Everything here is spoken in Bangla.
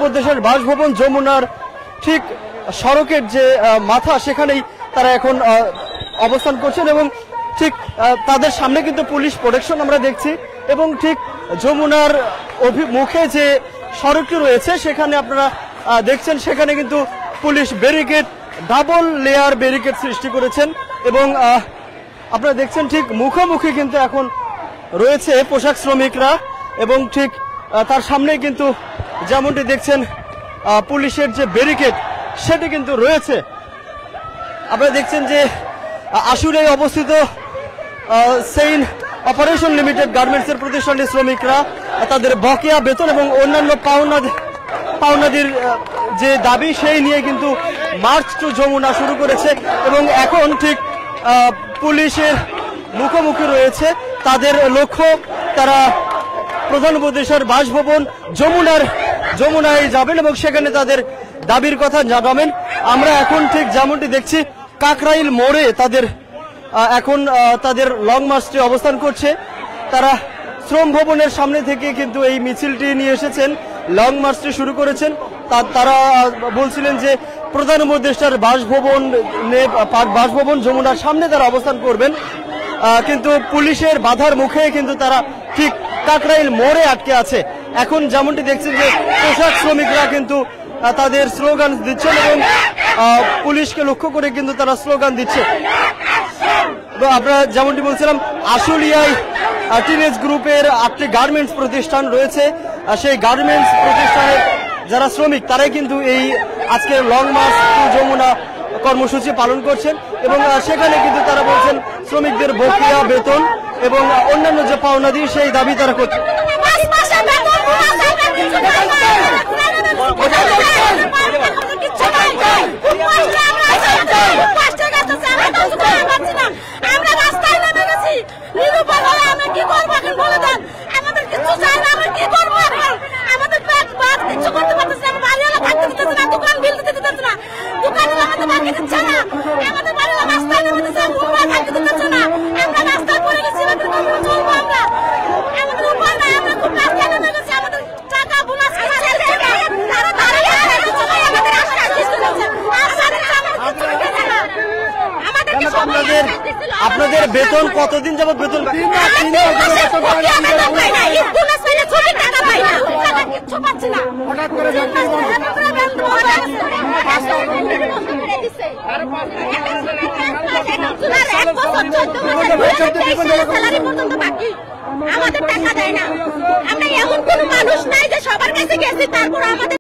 প্রদেশের বাসভবন যমুনার ঠিক সড়কের যে মাথা সেখানেই তারা এখন অবস্থান করছেন এবং ঠিক তাদের সামনে কিন্তু পুলিশ প্রোটেকশন আমরা দেখছি এবং ঠিক যমুনার মুখে যে সড়কটি রয়েছে সেখানে আপনারা দেখছেন সেখানে কিন্তু police barricade double layer barricade সৃষ্টি করেছেন এবং আপনারা দেখছেন ঠিক মুখোমুখি কিন্তু এখন রয়েছে পোশাক শ্রমিকরা এবং ঠিক তার সামনেই কিন্তু যেমনটি দেখছেন পুলিশের যে ব্যারিকেড সেটি কিন্তু রয়েছে। আপনারা দেখছেন যে আশুলিয়ায় অবস্থিত সেইন অপারেশন লিমিটেড গার্মেন্টসের প্রতিষ্ঠানের শ্রমিকরা তাদের বকেয়া বেতন এবং অন্যান্য পাওনাদির যে দাবি সেই নিয়ে কিন্তু মার্চ টু যমুনা শুরু করেছে এবং এখন ঠিক পুলিশের মুখোমুখি রয়েছে। তাদের লক্ষ্য তারা প্রধান উপদেষ্টার বাসভবন যমুনায় যাবেন এবং সেখানে তাদের দাবির কথা জানাবেন। আমরা এখন ঠিক যেমনটি দেখছি কাকরাইল মোড়ে তাদের লং মার্চটি অবস্থান করছে। তারা শ্রম ভবনের সামনে থেকে কিন্তু এই মিছিলটি নিয়ে এসেছেন, লং মার্চটি শুরু করেছেন। তারা বলছিলেন যে প্রধান উপদেষ্টার বাসভবন যমুনার সামনে তারা অবস্থান করবেন, কিন্তু পুলিশের বাধার মুখে কিন্তু তারা ঠিক কাকরাইল মোড়ে আটকে আছে। এখন যেমনটি দেখছেন যে পোশাক শ্রমিকরা কিন্তু তাদের স্লোগান দিচ্ছেন এবং পুলিশকে লক্ষ্য করে কিন্তু তারা স্লোগান দিচ্ছে। তো আপনারা যেমনটি বলছিলাম আশুলিয়ায় টিনেজ গ্রুপের 8টি গার্মেন্টস প্রতিষ্ঠান রয়েছে, সেই গার্মেন্টস প্রতিষ্ঠানের যারা শ্রমিক তারাই কিন্তু এই আজকের লং মার্চ টু যমুনা কর্মসূচি পালন করছেন এবং সেখানে কিন্তু তারা বলছেন শ্রমিকদের বকেয়া বেতন এবং অন্যান্য যে পাওনাদি সেই দাবি তারা করছে। আপনাদের বেতন কতদিন যাবত বেতন আমাদের টাকা দেয় না। আমরা এমন কোন মানুষ নাই যে সবার কাছে গেছি তারপর আমাদের